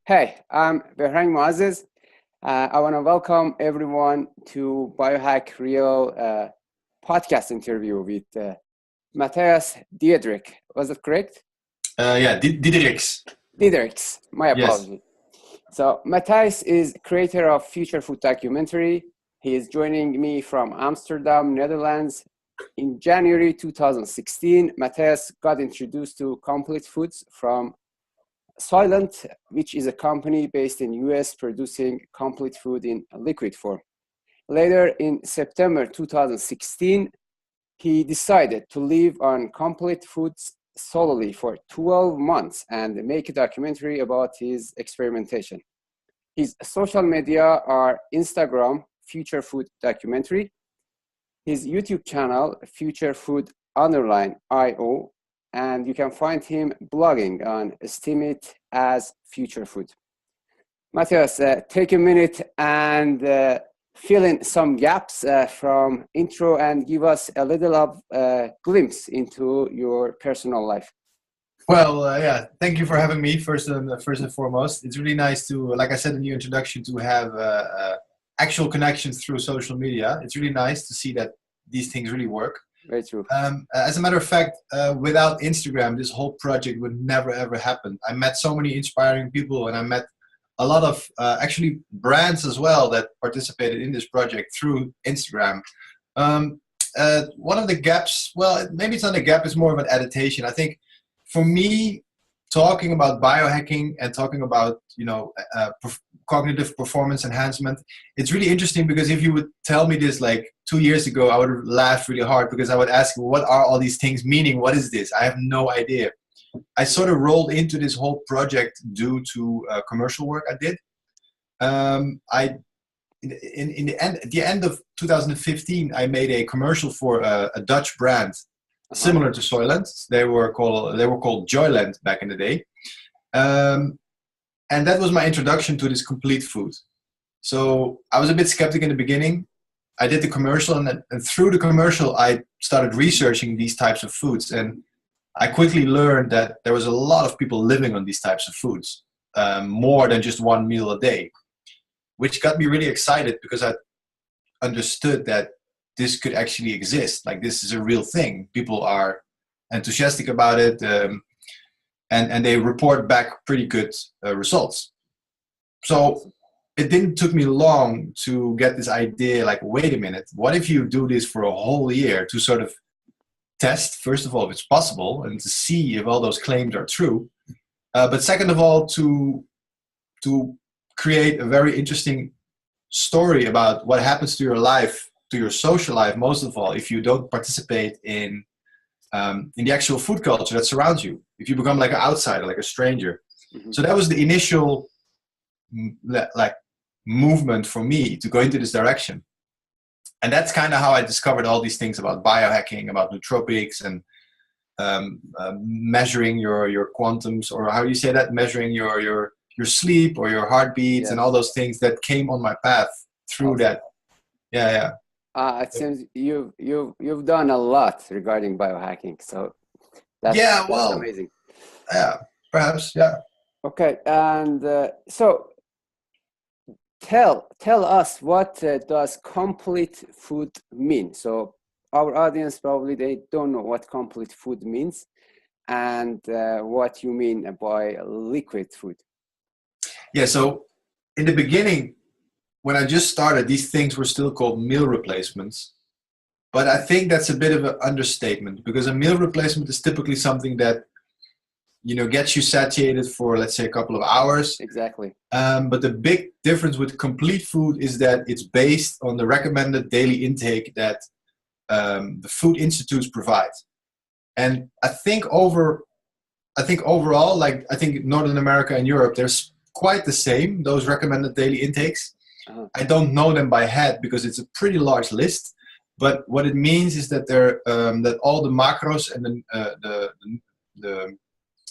Hey, I'm Moazzez. I want to welcome everyone to Biohack Real podcast interview with Matthijs Diederiks. Was it correct? Yeah, Diederiks. Diederiks, my Yes. apology. So Matthijs is creator of Future Food documentary. He is joining me from Amsterdam, Netherlands. In January 2016, Matthijs got introduced to complete foods from Soylent, which is a company based in US producing complete food in liquid form. Later in September 2016, he decided to live on complete foods solely for 12 months and make a documentary about his experimentation. His social media are Instagram, Future Food Documentary, his YouTube channel, Future Food _IO, and you can find him blogging on Estimate as Future Food. Matthijs, take a minute and fill in some gaps from intro and give us a little of glimpse into your personal life. Well, yeah, thank you for having me first and foremost. It's really nice to, like I said in the introduction, to have actual connections through social media. It's really nice to see that these things really work. Very true. As a matter of fact, without Instagram, this whole project would never ever happen. I met so many inspiring people, and I met a lot of actually brands as well that participated in this project through Instagram. One of the gaps, well, maybe it's not a gap, it's more of an adaptation. I think for me, talking about biohacking and talking about, cognitive performance enhancement, it's really interesting because if you would tell me this like 2 years ago, I would have laughed really hard because I would ask, what are all these things meaning? What is this? I have no idea. I sort of rolled into this whole project due to commercial work I did. At the end of 2015, I made a commercial for a Dutch brand similar to Soylent. They were called Joylent back in the day. And that was my introduction to this complete food. So I was a bit skeptic in the beginning. I did the commercial, and through the commercial, I started researching these types of foods. And I quickly learned that there was a lot of people living on these types of foods, more than just one meal a day, which got me really excited because I understood that this could actually exist. Like, this is a real thing. People are enthusiastic about it. And they report back pretty good results. So it didn't took me long to get this idea, like, wait a minute, what if you do this for a whole year to sort of test, first of all, if it's possible and to see if all those claims are true. But second of all, to create a very interesting story about what happens to your life, to your social life, most of all, if you don't participate in the actual food culture that surrounds you, if you become like an outsider, like a stranger. Mm-hmm. So that was the initial movement for me to go into this direction. And that's kind of how I discovered all these things about biohacking, about nootropics, and measuring your quantums, or how do you say that, measuring your sleep or your heartbeats. Yes. And all those things that came on my path through that. Yeah. It seems you've done a lot regarding biohacking, so that's amazing. Yeah, perhaps, yeah. Okay, and so tell us, what does complete food mean? So our audience probably they don't know what complete food means, and what you mean by liquid food. Yeah, so in the beginning, when I just started, these things were still called meal replacements. But I think that's a bit of an understatement, because a meal replacement is typically something that, gets you satiated for, let's say, a couple of hours. Exactly. But the big difference with complete food is that it's based on the recommended daily intake that the food institutes provide. And I think overall, I think Northern America and Europe, there's quite the same, those recommended daily intakes. I don't know them by head because it's a pretty large list, but what it means is that that all the macros and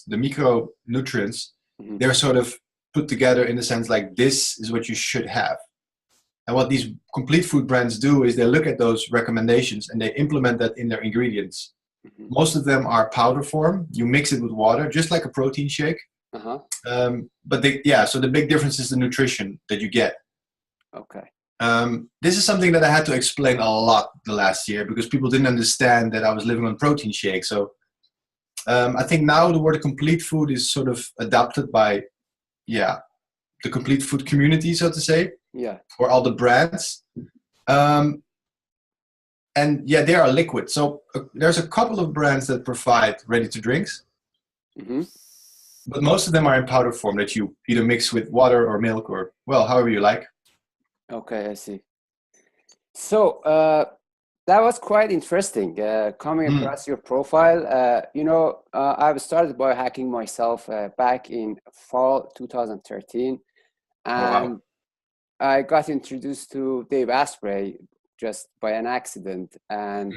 the micronutrients, mm-hmm. they're sort of put together in the sense like, this is what you should have. And what these complete food brands do is they look at those recommendations and they implement that in their ingredients. Mm-hmm. Most of them are powder form. You mix it with water, just like a protein shake. Uh-huh. But so the big difference is the nutrition that you get. Okay. This is something that I had to explain a lot the last year because people didn't understand that I was living on protein shakes. So I think now the word complete food is sort of adopted by, the complete food community, so to say. Yeah. For all the brands. And they are liquid. So there's a couple of brands that provide ready to drinks. Mm-hmm. But most of them are in powder form that you either mix with water or milk or, well, however you like. Okay, I see. So that was quite interesting coming across your profile. I've started biohacking myself back in fall 2013. And I got introduced to Dave Asprey just by an accident. And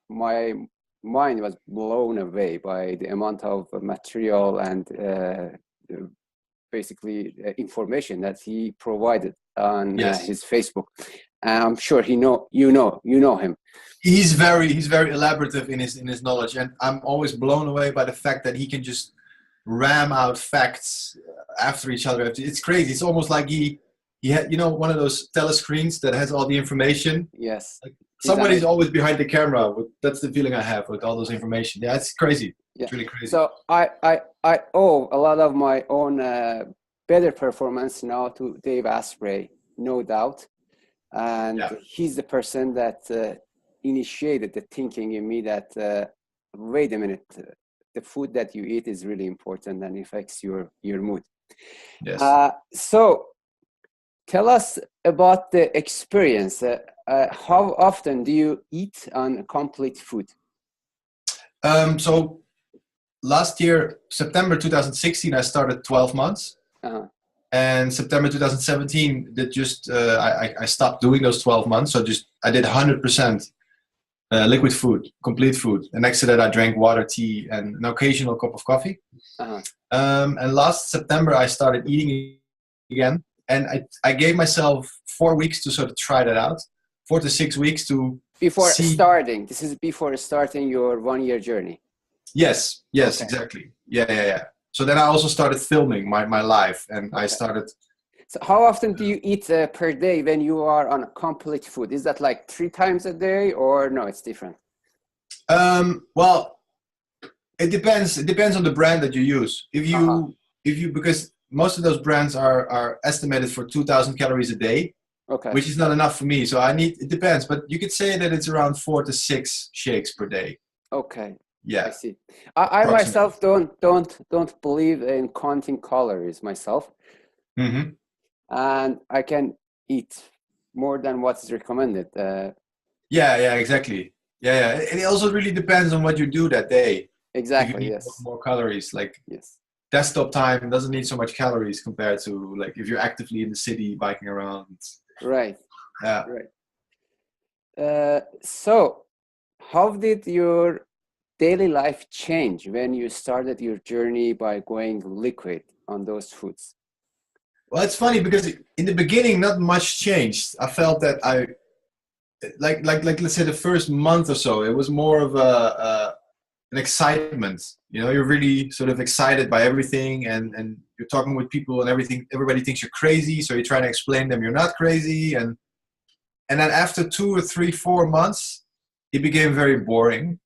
my mind was blown away by the amount of material and basically information that he provided on his Facebook. I'm sure you know him. He's very elaborative in his knowledge, and I'm always blown away by the fact that he can just ram out facts after each other. It's crazy. It's almost like he had, one of those telescreens that has all the information. Yes. Like somebody's always behind the camera. That's the feeling I have with all those information. Yeah, it's crazy. Yeah. It's really crazy. So I owe a lot of my own better performance now to Dave Asprey, no doubt. And he's the person that initiated the thinking in me that, wait a minute, the food that you eat is really important and affects your mood. Yes. So tell us about the experience. How often do you eat on complete food? So last year, September 2016, I started 12 months. And September 2017, I stopped doing those 12 months. So I did 100% liquid food, complete food. And next to that, I drank water, tea, and an occasional cup of coffee. And last September, I started eating again. And I gave myself 4 weeks to sort of try that out. 4 to 6 weeks to starting. This is before starting your 1-year journey. Yes, okay. Exactly. Yeah. So then I also started filming my life, and I started. So how often do you eat per day when you are on a complete food? Is that like 3 times a day, or no, it's different? Well, it depends. It depends on the brand that you use. If you because most of those brands are estimated for 2,000 calories a day, which is not enough for me. So it depends, but you could say that it's around 4 to 6 shakes per day. Okay. Yeah. I see. I myself don't believe in counting calories myself. Mm-hmm. And I can eat more than what's recommended. Exactly. Yeah. It also really depends on what you do that day. Exactly. You need more calories. Like desktop time doesn't need so much calories compared to like if you're actively in the city biking around. Right. Yeah. Right. So, how did your daily life change when you started your journey by going liquid on those foods? Well, it's funny because in the beginning, not much changed. I felt that like let's say the first month or so, it was more of an excitement. You're really sort of excited by everything, and you're talking with people and everything. Everybody thinks you're crazy, so you're trying to explain them you're not crazy. And then after 2 or 3, 4 months, it became very boring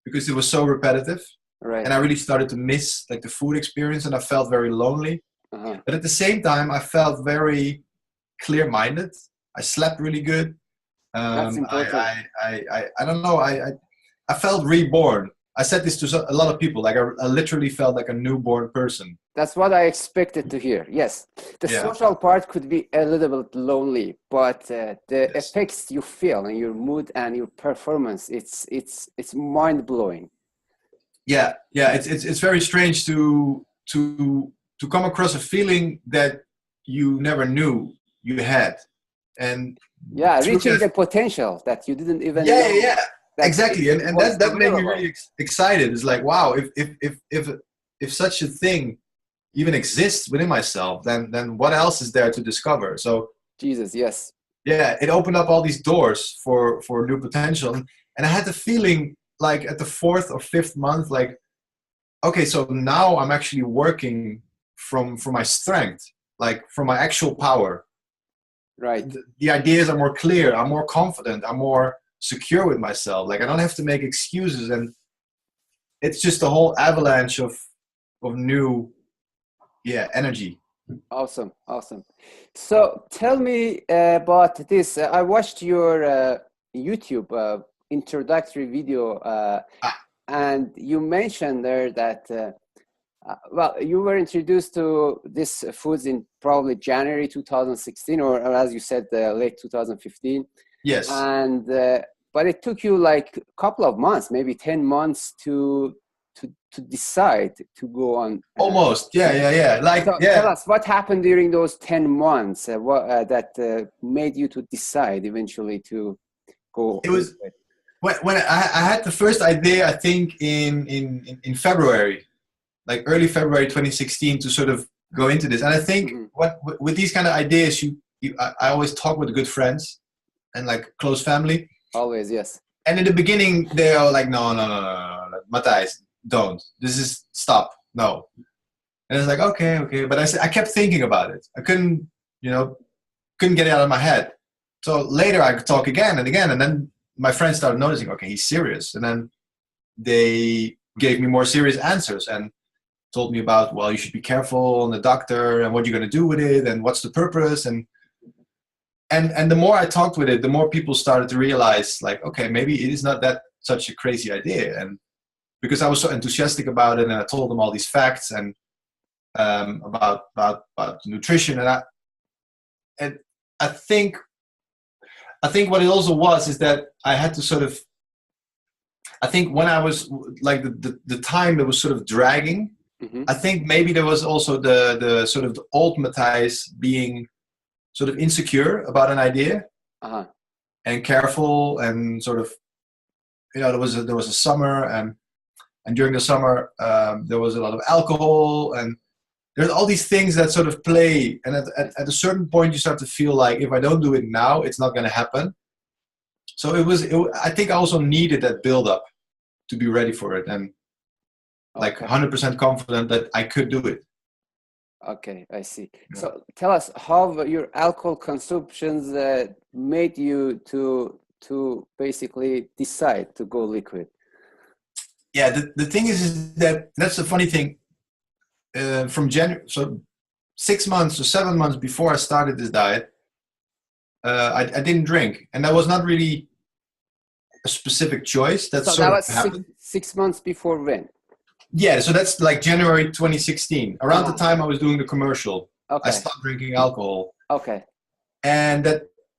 because it was so repetitive. Right. And I really started to miss like the food experience, and I felt very lonely. But at the same time, I felt very clear-minded. I slept really good. That's important. I don't know. I felt reborn. I said this to a lot of people. Like I literally felt like a newborn person. That's what I expected to hear. Yes, the social part could be a little bit lonely, but the effects you feel in your mood and your performance, it's mind blowing. Yeah. It's very strange to come across a feeling that you never knew you had, and reaching the potential that you didn't even know. Yeah. Exactly, and that made me really excited. It's like, wow, if such a thing even exists within myself, then what else is there to discover? So Jesus, yes. Yeah, it opened up all these doors for new potential, and I had the feeling like at the 4th or 5th month, like okay, so now I'm actually working from my strength, like from my actual power. Right. The ideas are more clear. I'm more confident. I'm more secure with myself. Like I don't have to make excuses, and it's just a whole avalanche of new, yeah, energy. Awesome. Awesome. So tell me about this. I watched your YouTube introductory video, Ah, and you mentioned there that well, you were introduced to this foods in probably January 2016, or as you said, late 2015. yes, And but it took you like a couple of months, maybe 10 months to decide to go on. almost. Yeah, yeah, yeah. Like So tell yeah, us what happened during those 10 months, that made you to decide eventually to go it was liquid. when I had the first idea. I think in February, like early February 2016, to sort of go into this. And I think Hmm. what with these kind of ideas, I always talk with good friends and like close family. Always, yes. And in the beginning, they are like, no, no, no, no, no, no, Matthijs, don't. This is stop. No. And it's like, okay, okay. But I kept thinking about it. I couldn't, you know, couldn't get it out of my head. So later I could talk again and again. And then my friends started noticing, okay, he's serious. And then they gave me more serious answers and told me about, well, you should be careful and the doctor and what you're going to do with it and what's the purpose. And the more I talked with it, the more people started to realize, like, okay, maybe it is not that such a crazy idea. And because I was so enthusiastic about it, and I told them all these facts and about nutrition, and I think what it also was is that I had to sort of, I think when I was like the time that was sort of dragging, Hmm. I think maybe there was also the sort of the old Matthijs being sort of insecure about an idea Uh-huh. and careful and sort of, you know, there was a summer, and during the summer there was a lot of alcohol, and there's all these things that sort of play, and at a certain point you start to feel like if I don't do it now it's not going to happen. So I think I also needed that build up to be ready for it, and like Okay. 100% confident that I could do it. Okay, I see. Yeah. So tell us how your alcohol consumptions made you to basically decide to go liquid. Yeah, the thing is that that's the funny thing. From January, so 6 months or 7 months before I started this diet, I didn't drink, and that was not really a specific choice. That So that sort of was happened. six months before when? Yeah, so that's like January 2016. Around the Uh-huh. time I was doing the commercial, I Okay. stopped drinking alcohol, Okay. and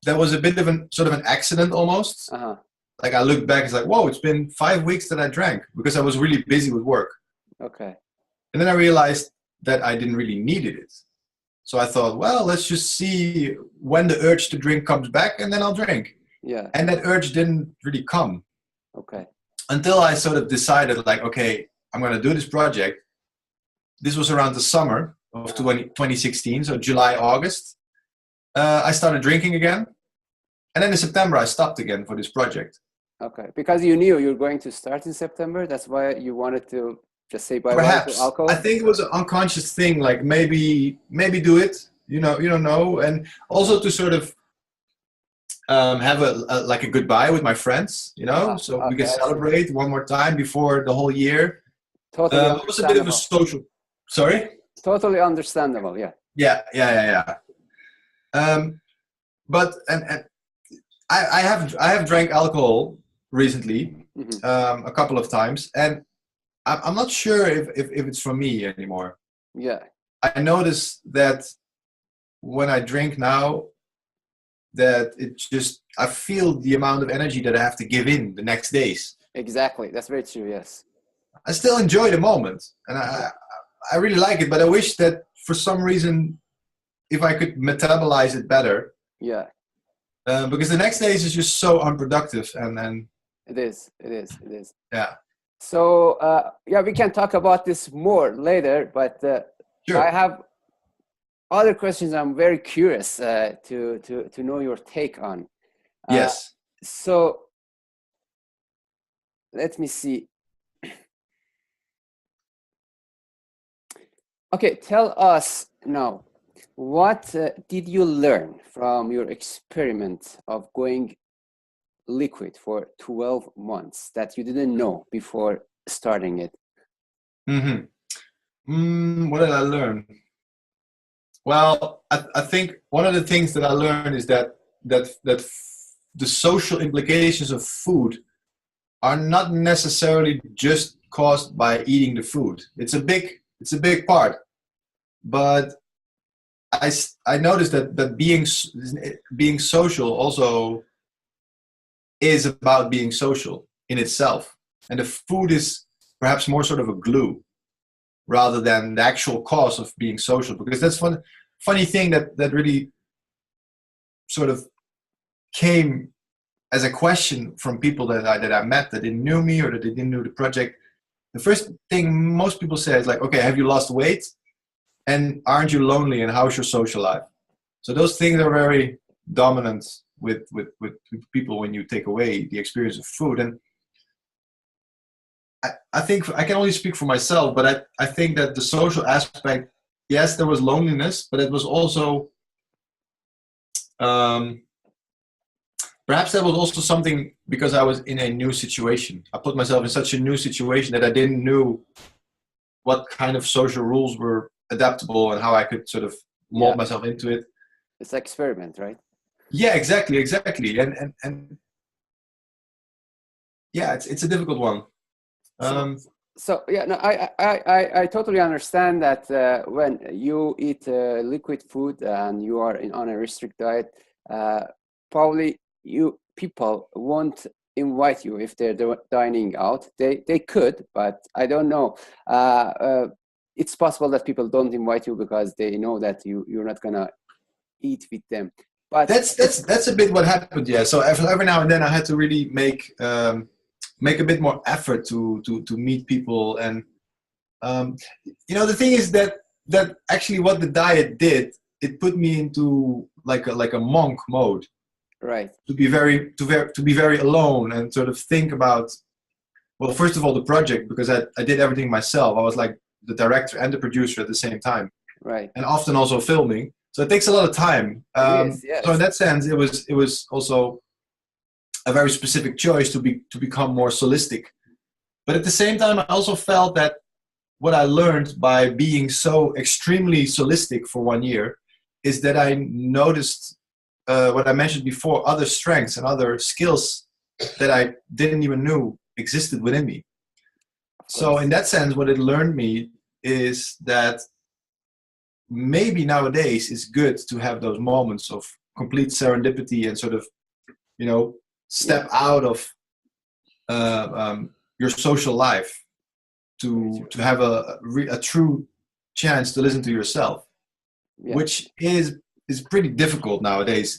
that was a bit of an sort of an accident almost. Uh-huh. Like I look back, it's like, whoa, it's been 5 weeks that I drank because I was really busy with work, Okay. and then I realized that I didn't really needed it. So I thought, well, let's just see when the urge to drink comes back, and then I'll drink. Yeah. And that urge didn't really come Okay. until I sort of decided, like, okay, I'm going to do this project. This was around the summer of Uh-huh. 2016, so July, August. I started drinking again. And then in September, I stopped again for this project. Okay. Because you knew you were going to start in September, that's why you wanted to just say bye-bye to Perhaps I alcohol? think it was an unconscious thing, like maybe do it. You don't know, and also to sort of have like a goodbye with my friends. Uh-huh. So we Okay, can I see. celebrate one more time before the whole year. Totally It was a bit of a understandable. social. Sorry. Totally understandable, yeah. Yeah, yeah, yeah, yeah. But and I have drank alcohol recently, Hmm. a couple of times, and I'm not sure if it's for me anymore. Yeah, I notice that when I drink now, that it just I feel the amount of energy that I have to give in the next days. exactly. That's very true, yes. I still enjoy the moment, and Yeah. I really like it. But I wish that for some reason, if I could metabolize it better, Yeah, because the next days is just so unproductive, and it is. It is. It is. yeah, So, yeah, we can talk about this more later, but I sure, have other questions I'm very curious to know your take on. Uh, yes, so let me see. Okay, tell us now, what did you learn from your experiment of going liquid for 12 months that you didn't know before starting it? Hmm. What did I learn? Well, I think one of the things that I learned is that the social implications of food are not necessarily just caused by eating the food. It's a big part, but I noticed that being social also is about being social in itself, and the food is perhaps more sort of a glue rather than the actual cause of being social. Because that's one funny thing that really sort of came as a question from people that I met that didn't know me or that they didn't know the project. The first thing most people say is like, okay, have you lost weight? And aren't you lonely? And how's your social life? So those things are very dominant with people when you take away the experience of food. And I think I can only speak for myself, but I think that the social aspect, yes, there was loneliness, but it was also um, perhaps that was also something because I was in a new situation. I put myself in such a new situation that I didn't know what kind of social rules were adaptable and how I could sort of Yeah, mold myself into it. it's an experiment, right? Yeah, exactly. And yeah, it's a difficult one. So, Um, so yeah, no, I totally understand that when you eat liquid food and you are on a restrict diet, uh, probably you people won't invite you if they're dining out. They could, but I don't know. It's possible that people don't invite you because they know that you're not gonna eat with them. But that's a bit what happened. Yeah. So every now and then I had to really make a bit more effort to meet people. And um, the thing is that actually what the diet did, it put me into like a monk mode, right, to be very alone and sort of think about, well, first of all, the project, because I did everything myself. I was like the director and the producer at the same time, right. and often also filming. So it takes a lot of time. It is, So in yes. that sense, it was also a very specific choice to become more holistic. But at the same time, I also felt that what I learned by being so extremely holistic for 1 year is that I noticed what I mentioned before, other strengths and other skills that I didn't even know existed within me. Of So in course. that sense, what it learned me is that maybe nowadays it's good to have those moments of complete serendipity and sort of, you know, Yeah, step out of your social life very to true. have a true chance to listen to yourself, Yeah, which is pretty difficult nowadays.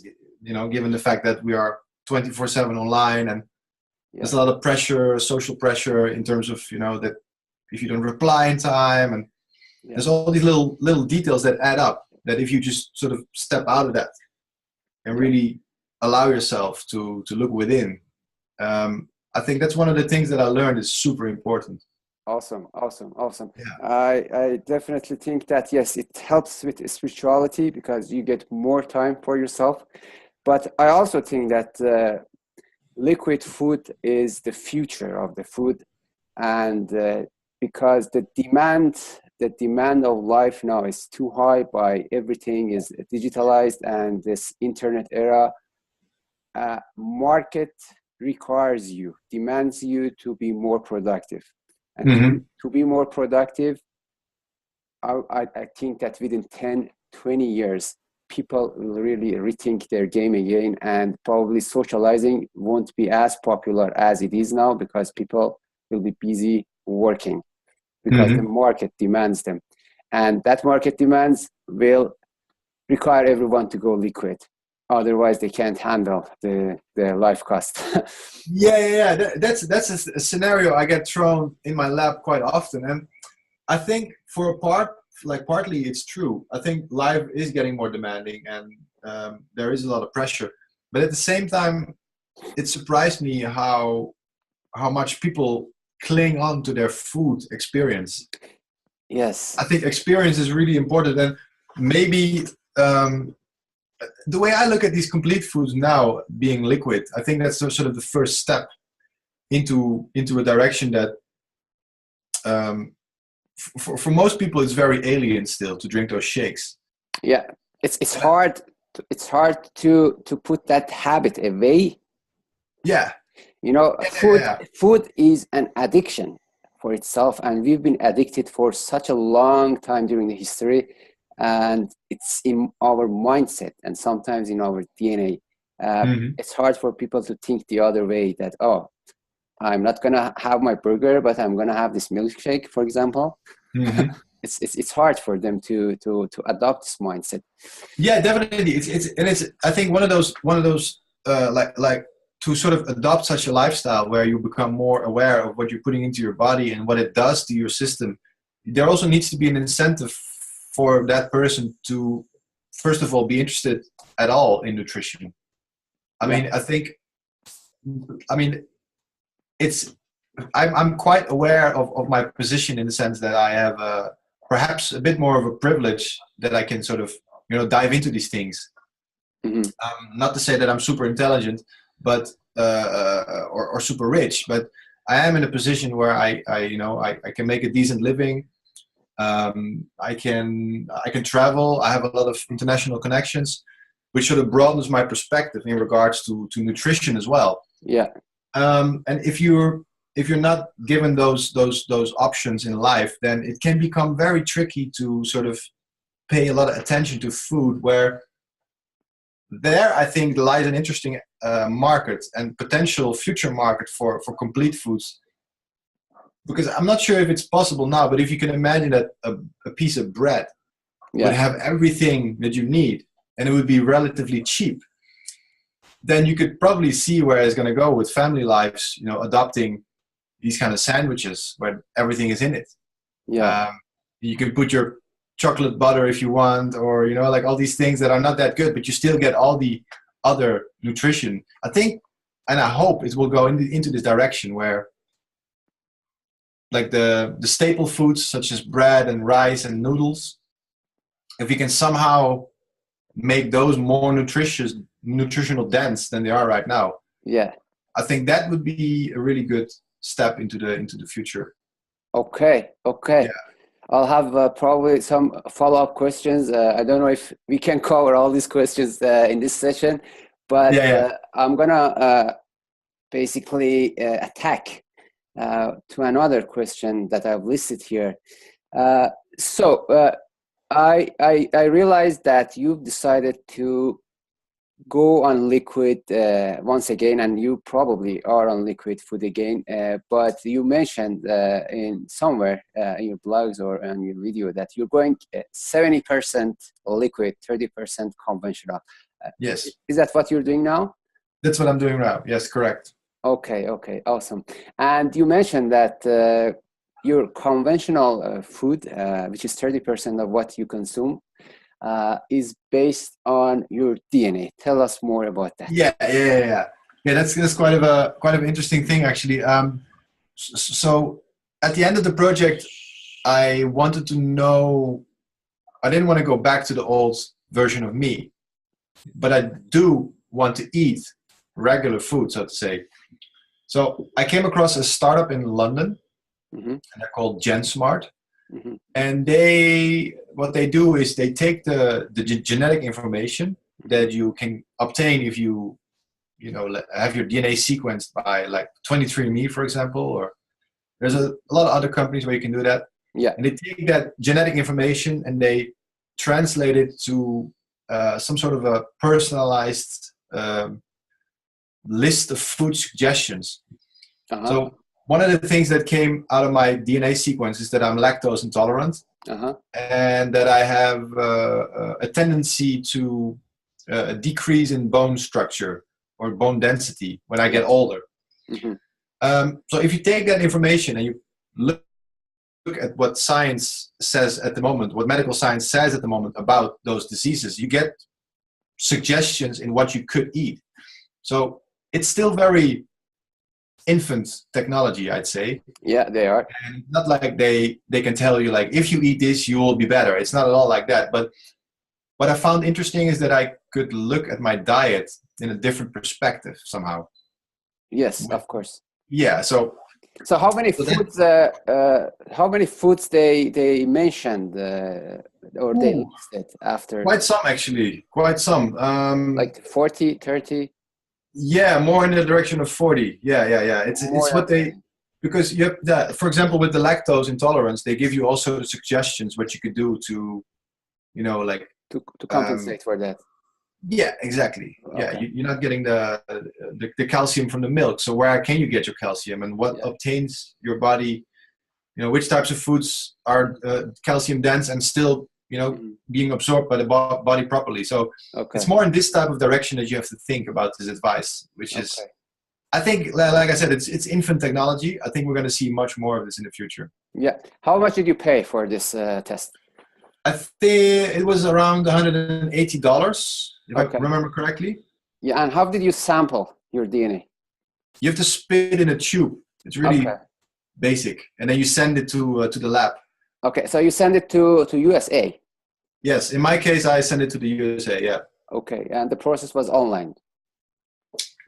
Given the fact that we are 24/7 online, and yeah, there's a lot of pressure, social pressure, in terms of that if you don't reply in time, and yeah, there's all these little details that add up. That if you just sort of step out of that and yeah. really allow yourself to look within, I think that's one of the things that I learned is super important. Awesome, awesome, awesome. Yeah. I definitely think that yes, it helps with spirituality because you get more time for yourself. But I also think that liquid food is the future of the food, and because the demand of life now is too high by everything is digitalized and this internet era, market requires you, demands you to be more productive. And Hmm. to be more productive, I think that within 10, 20 years, people will really rethink their game again, and probably socializing won't be as popular as it is now because people will be busy working because the Hmm. market demands them. And that market demands will require everyone to go liquid. Otherwise, they can't handle the life cost. Yeah. That's a scenario I get thrown in my lap quite often, and I think for a part, like partly it's true. I think life is getting more demanding, and there is a lot of pressure. But at the same time, it surprised me how much people cling on to their food experience. Yes. I think experience is really important. And maybe the way I look at these complete foods now being liquid, I think that's sort of the first step into a direction that for most people it's very alien still to drink those shakes. Yeah, it's hard. It's hard to put that habit away. Yeah. You know, Yeah. food is an addiction for itself, and we've been addicted for such a long time during the history, and it's in our mindset and sometimes in our DNA. It's hard for people to think the other way, that, oh, I'm not gonna have my burger, but I'm gonna have this milkshake, for example. It's hard for them to adopt this mindset. Yeah, definitely. It's I think one of those like to sort of adopt such a lifestyle where you become more aware of what you're putting into your body and what it does to your system. There also needs to be an incentive for that person to, first of all, be interested at all in nutrition. I mean, I'm quite aware of my position in the sense that I have perhaps a bit more of a privilege that I can sort of, dive into these things. Not to say that I'm super intelligent, but or super rich, but I am in a position where I can make a decent living. I can travel. I have a lot of international connections, which sort of broadens my perspective in regards to nutrition as well. Yeah. And if you're not given those options in life, then it can become very tricky to sort of pay a lot of attention to food, where there I think lies an interesting market and potential future market for complete foods. Because I'm not sure if it's possible now, but if you can imagine that a piece of bread would have everything that you need and it would be relatively cheap, then you could probably see where it's going to go with family lives, adopting these kind of sandwiches where everything is in it. Yeah. You can put your chocolate butter if you want, or, like all these things that are not that good, but you still get all the other nutrition. I think, and I hope it will go into this direction where, like the staple foods such as bread and rice and noodles, if we can somehow make those more nutritional dense than they are right now, I think that would be a really good step into the future. Okay. Yeah. I'll have probably some follow-up questions. I don't know if we can cover all these questions in this session, but I'm gonna basically attack to another question that I've listed here. So I realized that you've decided to go on liquid once again, and you probably are on liquid food again, but you mentioned in somewhere in your blogs or on your video that you're going 70% liquid, 30% conventional. Yes. Is that what you're doing now? That's what I'm doing now. Yes, correct. Okay, awesome. And you mentioned that your conventional food, which is 30% of what you consume, is based on your DNA. Tell us more about that. Yeah. That's quite of an interesting thing, actually. So at the end of the project, I wanted to know. I didn't want to go back to the old version of me, but I do want to eat regular food, so to say. So I came across a startup in London, and they're called GenSmart. And what they do is they take the genetic information that you can obtain if you have your DNA sequenced by like 23andMe, for example, or there's a lot of other companies where you can do that. Yeah. And they take that genetic information and they translate it to some sort of a personalized list of food suggestions. So one of the things that came out of my DNA sequence is that I'm lactose intolerant, and that I have a tendency to decrease in bone structure or bone density when I get older. So if you take that information and you look at what science says at the moment, what medical science says at the moment about those diseases, you get suggestions in what you could eat. So it's still very infant technology, I'd say. Yeah, they are. And it's not like they can tell you like, if you eat this, you will be better. It's not at all like that. But what I found interesting is that I could look at my diet in a different perspective somehow. Yes, of course. Yeah. So how many foods? How many foods they mentioned or they listed after? Quite some, actually. Quite some. Like 40, 30. Yeah, more in the direction of 40. Yeah. It's what they, because you have that. For example, with the lactose intolerance, they give you also suggestions what you could do to, you know, like to compensate for that. Yeah, exactly. Okay. Yeah, you're not getting the calcium from the milk. So where can you get your calcium, and what obtains your body? You know, which types of foods are calcium dense and still, you know, being absorbed by the body properly. So it's more in this type of direction that you have to think about this advice, which is, I think, like I said, it's infant technology. I think we're going to see much more of this in the future. Yeah. How much did you pay for this test? I think it was around $180, if I remember correctly. Yeah, and how did you sample your DNA? You have to spit in a tube. It's really basic, and then you send it to the lab. Okay, so you send it to USA. Yes, in my case, I send it to the USA. Yeah. Okay, and the process was online.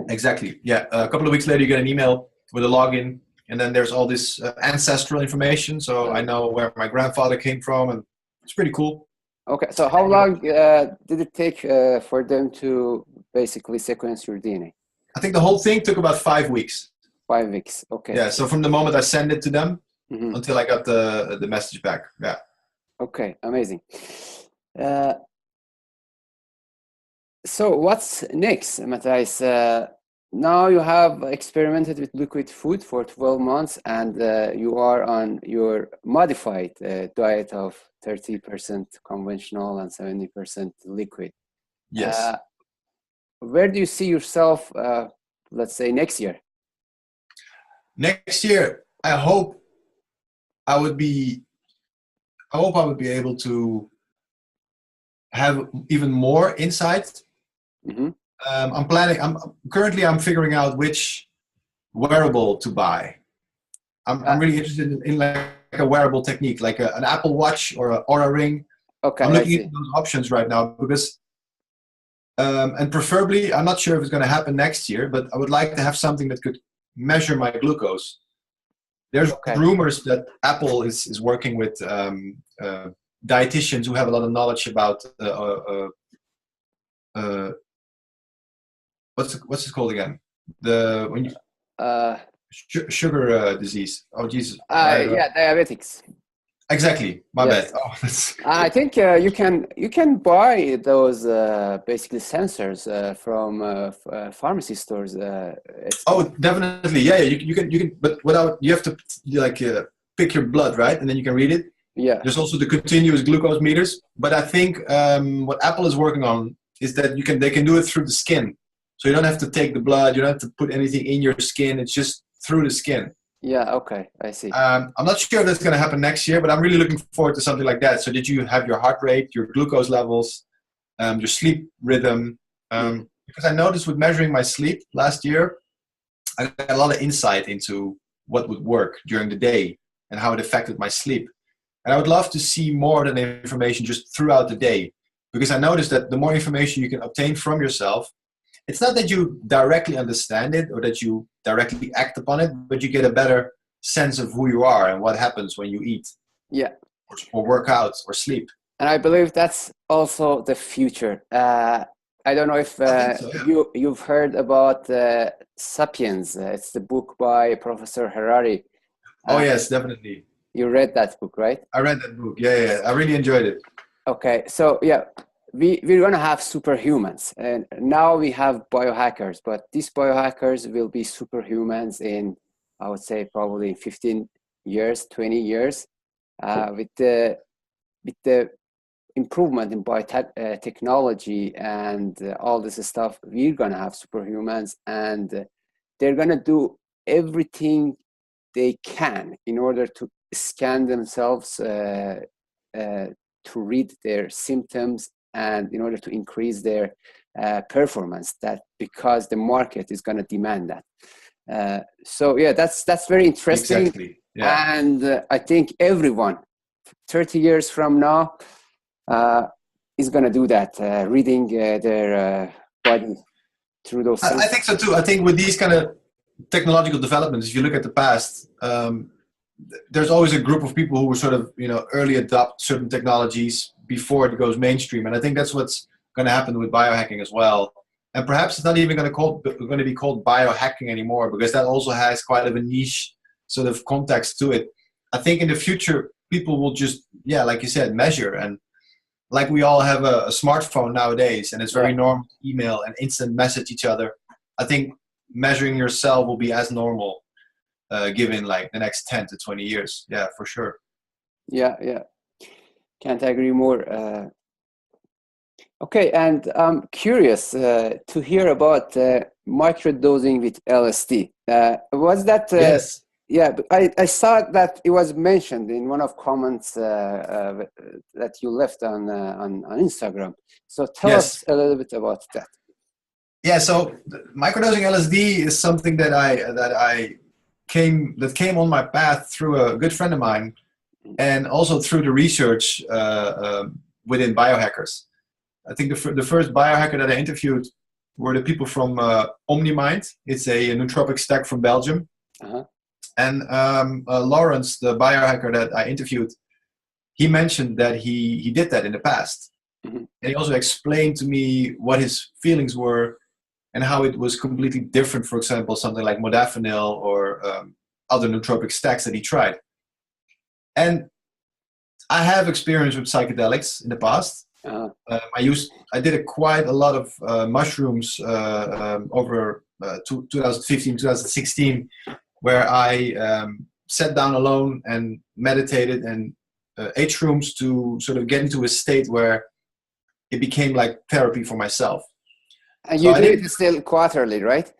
Exactly. Yeah, a couple of weeks later, you get an email with a login, and then there's all this ancestral information. So I know where my grandfather came from, and it's pretty cool. Okay, so how long did it take for them to basically sequence your DNA? I think the whole thing took about 5 weeks. 5 weeks, okay. Yeah, so from the moment I send it to them until I got the message back. Yeah. Okay, amazing. So what's next, Matthijs? Now you have experimented with liquid food for 12 months, and you are on your modified diet of 30% conventional and 70% liquid. Yes. Where do you see yourself, let's say, next year? Next year, I hope I would be able to have even more insight. I'm currently figuring out which wearable to buy. I'm really interested in like a wearable technique, like an Apple Watch or a Ring. Okay, I'm looking at those options right now because, and preferably, I'm not sure if it's going to happen next year, but I would like to have something that could measure my glucose. There's rumors that Apple is working with dietitians who have a lot of knowledge about what's it called again? Sugar disease. Oh Jesus! Yeah, diabetics. Exactly. My bad. Oh, I think you can buy those basically sensors from pharmacy stores. Oh, definitely. Yeah, you can. But you have to like pick your blood, right, and then you can read it. Yeah. There's also the continuous glucose meters, but I think what Apple is working on is that they can do it through the skin, so you don't have to take the blood, you don't have to put anything in your skin. It's just through the skin. Yeah. Okay. I see. I'm not sure if that's going to happen next year, but I'm really looking forward to something like that. So that you have your heart rate, your glucose levels, your sleep rhythm. Because I noticed with measuring my sleep last year, I got a lot of insight into what would work during the day and how it affected my sleep. And I would love to see more of that information just throughout the day, because I noticed that the more information you can obtain from yourself, it's not that you directly understand it or that you directly act upon it, but you get a better sense of who you are and what happens when you eat. Yeah. Or work out or sleep. And I believe that's also the future. I don't know if you've heard about Sapiens. It's the book by Professor Harari. Oh yes, definitely. You read that book, right? I read that book. Yeah. I really enjoyed it. Okay, so yeah, we're gonna have superhumans, and now we have biohackers, but these biohackers will be superhumans in, I would say, probably 15 years, 20 years, with the improvement in biotechnology and all this stuff. We're gonna have superhumans, and they're gonna do everything they can in order to scan themselves to read their symptoms and in order to increase their performance, that because the market is going to demand that. So yeah, that's very interesting. Exactly. Yeah. And I think everyone 30 years from now is going to do that, reading their body through those I senses. think so too. I think with these kind of technological developments, if you look at the past, there's always a group of people who were sort of, early adopt certain technologies before it goes mainstream. And I think that's what's going to happen with biohacking as well. And perhaps it's not even going to be called biohacking anymore, because that also has quite of a niche sort of context to it. I think in the future, people will just, like you said, measure. And like we all have a smartphone nowadays, and it's very normal to email and instant message each other. I think measuring yourself will be as normal, given like the next 10 to 20 years. Yeah, for sure. Yeah. Can't agree more. Okay, and I'm curious to hear about microdosing with LSD. Was that? Yes. Yeah, I saw that it was mentioned in one of comments that you left on Instagram. So tell us a little bit about that. Yeah, so microdosing LSD is something that came on my path through a good friend of mine, and also through the research within biohackers. I think the first biohacker that I interviewed were the people from OmniMind. It's a nootropic stack from Belgium. Uh-huh. And Lawrence, the biohacker that I interviewed, he mentioned that he did that in the past. Mm-hmm. And he also explained to me what his feelings were and how it was completely different, for example, something like modafinil or other nootropic stacks that he tried. And I have experience with psychedelics in the past. Uh-huh. I did quite a lot of mushrooms over 2015, 2016, where I sat down alone and meditated and ate shrooms to sort of get into a state where it became like therapy for myself. And so you do it still quarterly, right?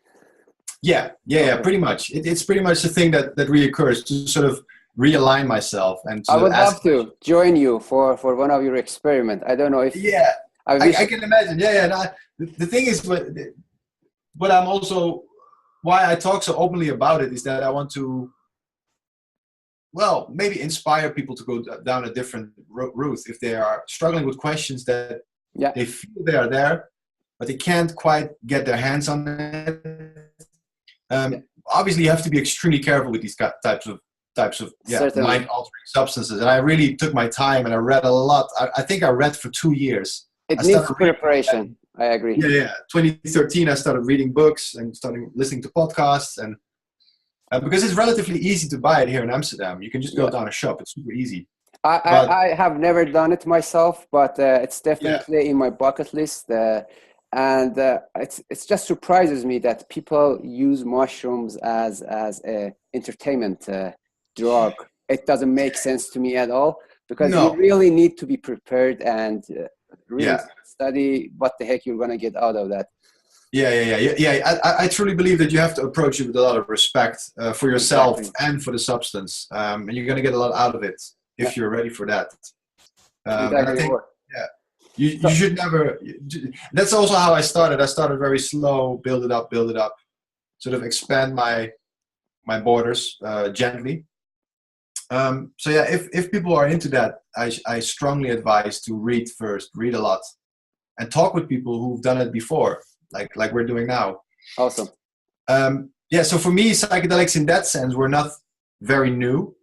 Yeah, pretty much. It's pretty much the thing that reoccurs to sort of realign myself. And I would love to join you for one of your experiments. I don't know if... Yeah, I can imagine. Yeah. No, the thing is, what I'm also... Why I talk so openly about it is that I want to, well, maybe inspire people to go down a different route if they are struggling with questions that they feel they are there, but they can't quite get their hands on it. Obviously, you have to be extremely careful with these types of mind-altering substances. And I really took my time and I read a lot. I think I read for 2 years. It needs preparation. I agree. Yeah. 2013, I started reading books and started listening to podcasts, and because it's relatively easy to buy it here in Amsterdam. You can just go down a shop. It's super easy. I have never done it myself, but it's definitely in my bucket list. And it just surprises me that people use mushrooms as a entertainment drug. It doesn't make sense to me at all, because you really need to be prepared and really study what the heck you're going to get out of that. Yeah. I truly believe that you have to approach it with a lot of respect for yourself and for the substance, and you're going to get a lot out of it if you're ready for that. And I think, you should never. That's also how I started. I started very slow, build it up, sort of expand my borders gently. So yeah, if people are into that, I strongly advise to read a lot, and talk with people who've done it before, like we're doing now. Awesome. So for me, psychedelics in that sense were not very new,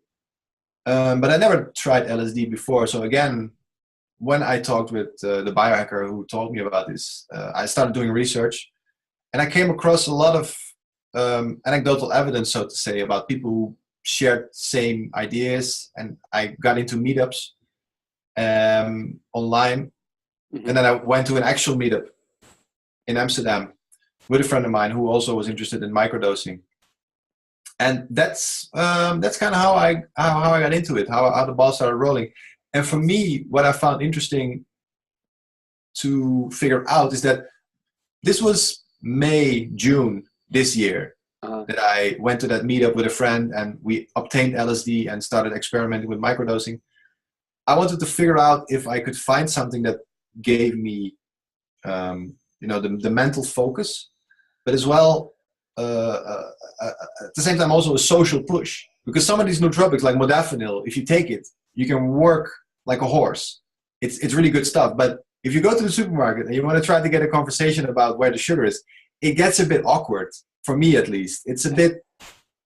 but I never tried LSD before. So again, when I talked with the biohacker who told me about this, I started doing research, and I came across a lot of anecdotal evidence, so to say, about people who shared same ideas, and I got into meetups online. Mm-hmm. And then I went to an actual meetup in Amsterdam with a friend of mine who also was interested in microdosing, and that's kind of how I got into it, how the ball started rolling. And for me, what I found interesting to figure out is that this was June this year that I went to that meetup with a friend, and we obtained LSD and started experimenting with microdosing. I wanted to figure out if I could find something that gave me, the mental focus, but as well at the same time also a social push, because some of these nootropics like modafinil, if you take it, you can work like a horse. It's really good stuff. But if you go to the supermarket and you want to try to get a conversation about where the sugar is, it gets a bit awkward, for me at least. It's a bit,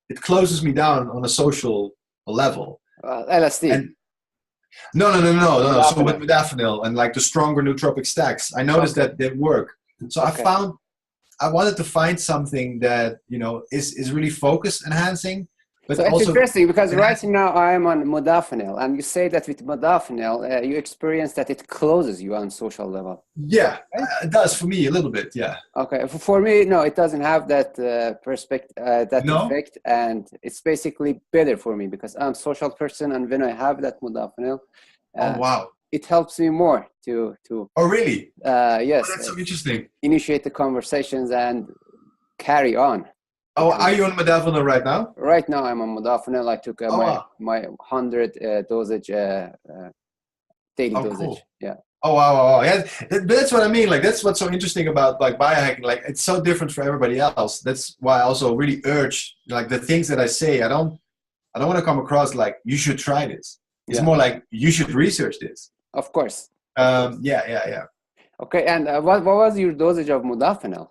it closes me down on a social level. LSD. And no. So with modafinil and like the stronger nootropic stacks, I noticed that they work. So I wanted to find something that, you know, is really focus enhancing. But so also, it's interesting because right now I am on modafinil, and you say that with modafinil, you experience that it closes you on social level. Yeah, it does for me a little bit. Yeah. Okay, for me, no, it doesn't have that effect, and it's basically better for me because I'm a social person, and when I have that modafinil, Oh wow, it helps me more to. Oh really? Yes. Oh, that's so interesting. Initiate the conversations and carry on. Oh, are you on modafinil right now? Right now, I'm on modafinil. I took my 100 dosage daily dosage. Cool. Yeah. Oh wow. Yeah, that's what I mean. Like that's what's so interesting about like biohacking. Like it's so different for everybody else. That's why I also really urge like the things that I say. I don't want to come across like you should try this. It's more like you should research this. Of course. Yeah. Okay, and what was your dosage of modafinil?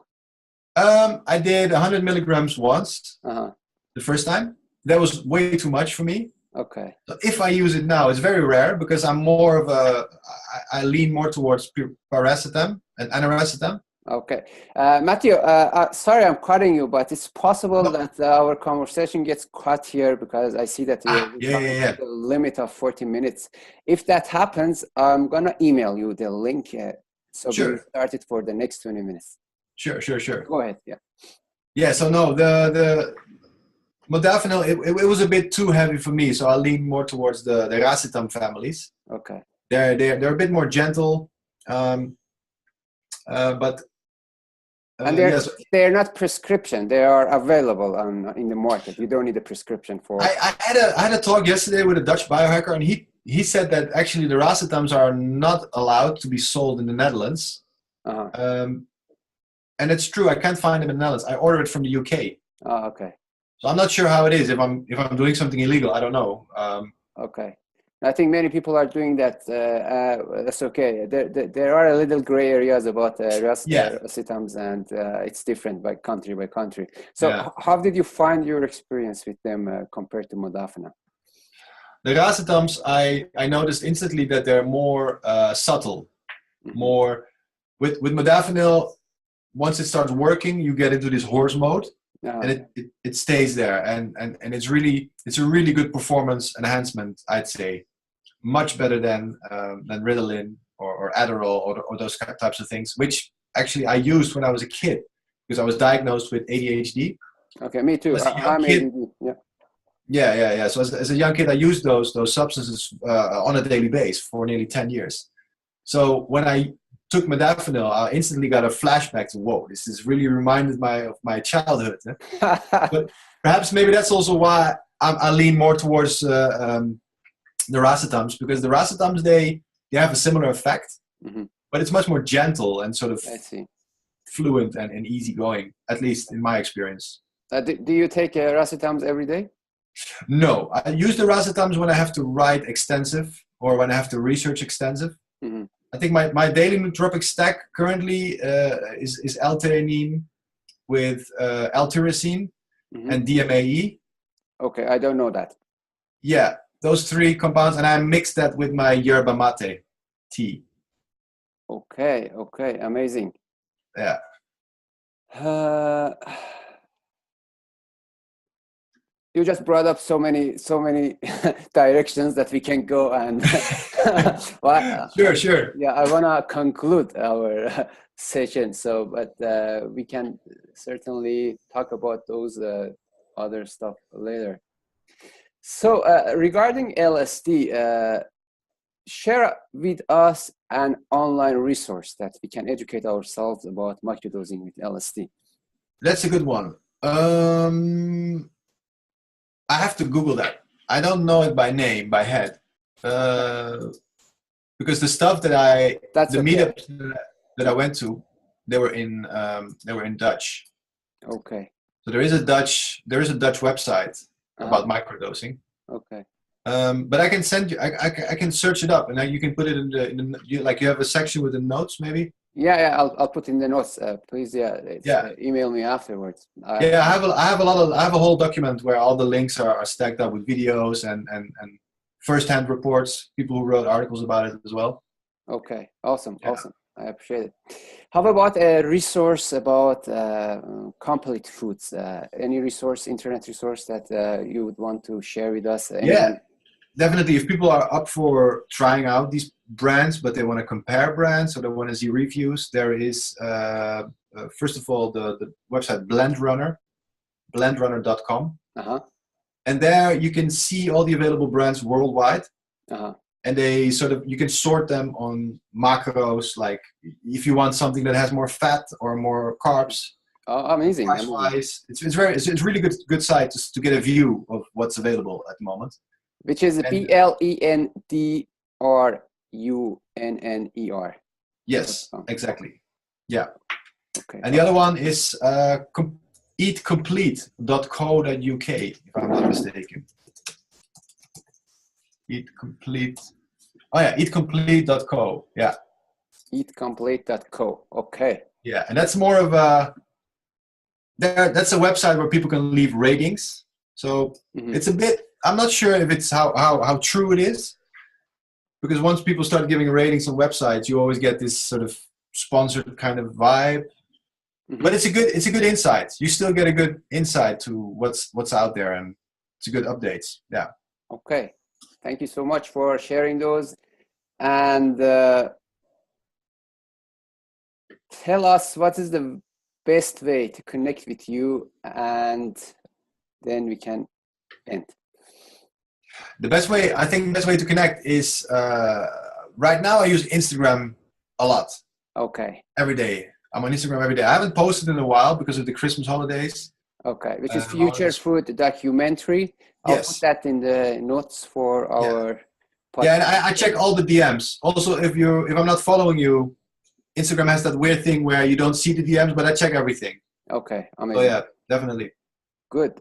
I did 100 milligrams once. The first time. That was way too much for me. Okay. So if I use it now, it's very rare because I'm more of I lean more towards paracetam and aniracetam. Okay. Matthew, sorry I'm cutting you, but it's possible that our conversation gets cut here because I see that we're the limit of 40 minutes. If that happens, I'm going to email you the link so we start it for the next 20 minutes. Sure. Go ahead, Yeah, so no, the modafinil, it was a bit too heavy for me, so I lean more towards the racetam families. Okay. They're a bit more gentle, but and they're not prescription. They are available in the market. You don't need a prescription for. I had a talk yesterday with a Dutch biohacker, and he said that actually the racetams are not allowed to be sold in the Netherlands. And it's true. I can't find them in the Netherlands. I ordered it from the UK. Oh, okay. So I'm not sure how it is. If I'm doing something illegal, I don't know. Okay. I think many people are doing that. That's okay. There are a little gray areas about racetams, and it's different by country. So how did you find your experience with them compared to modafinil? The racetams, I noticed instantly that they're more subtle. More with modafinil. Once it starts working, you get into this horse mode, and it stays there, and it's a really good performance enhancement, I'd say, much better than Ritalin or Adderall or those types of things, which actually I used when I was a kid because I was diagnosed with ADHD. Okay, me too. I'm ADD. Yeah. So as a young kid, I used those substances on a daily basis for nearly 10 years. So when I took modafinil, I instantly got a flashback to, whoa, this is really reminded of my childhood. But perhaps maybe that's also why I lean more towards the racetams, because the racetams, they have a similar effect, but it's much more gentle and sort of fluent and easygoing, at least in my experience. Do you take racetams every day? No, I use the racetams when I have to write extensive or when I have to research extensive. I think my daily nootropic stack currently is L-theanine with L-tyrosine and DMAE. Okay, I don't know that. Yeah, those three compounds, and I mix that with my yerba mate tea. Okay, amazing. Yeah. You just brought up so many directions that we can go, and Sure. Yeah, I wanna conclude our session. But we can certainly talk about those other stuff later. So regarding LSD, share with us an online resource that we can educate ourselves about microdosing with LSD. That's a good one. I have to Google that. I don't know it by head, because the stuff meetups that I went to, they were in Dutch. Okay. So there is a Dutch website about microdosing. Okay. But I can send you. I can search it up, and then you can put it in the you have a section with the notes, maybe. Yeah. I'll put in the notes. Please, email me afterwards. I have a whole document where all the links are stacked up with videos and first-hand reports, people who wrote articles about it as well. Okay. Awesome. I appreciate it. How about a resource about complete foods? Any resource, internet resource that you would want to share with us? Yeah, definitely. If people are up for trying out these brands, but they want to compare brands or they want to see reviews, there is, first of all, the website blendrunner.com. And there you can see all the available brands worldwide. And they you can sort them on macros, like if you want something that has more fat or more carbs. Oh, amazing! Price-wise, it's really good site to get a view of what's available at the moment. Which is BLENDRUNNER. Yes, exactly. Yeah. Okay. And the other one is eatcomplete.co.uk, if I'm not mistaken. Eatcomplete. Oh yeah, eatcomplete.co. Yeah. Eatcomplete.co. Okay. Yeah, and that's more of that's a website where people can leave ratings. So it's a bit. I'm not sure if it's how true it is, because once people start giving ratings on websites, you always get this sort of sponsored kind of vibe. But it's a good insight. You still get a good insight to what's out there, and it's a good updates. Yeah. Okay. Thank you so much for sharing those, and tell us what is the best way to connect with you, and then we can end. The best way to connect is right now I use Instagram a lot. Okay. Every day. I'm on Instagram every day. I haven't posted in a while because of the Christmas holidays. Okay, which is Future Food Documentary. I'll put that in the notes for our podcast. Yeah, and I check all the DMs. Also, if I'm not following you, Instagram has that weird thing where you don't see the DMs, but I check everything. Okay, amazing. Oh yeah, definitely. Good.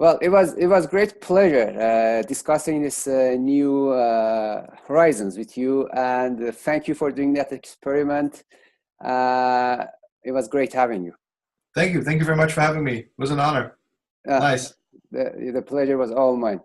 Well, it was great pleasure discussing this new horizons with you, and thank you for doing that experiment. It was great having you. Thank you very much for having me. It was an honor. Nice. The pleasure was all mine.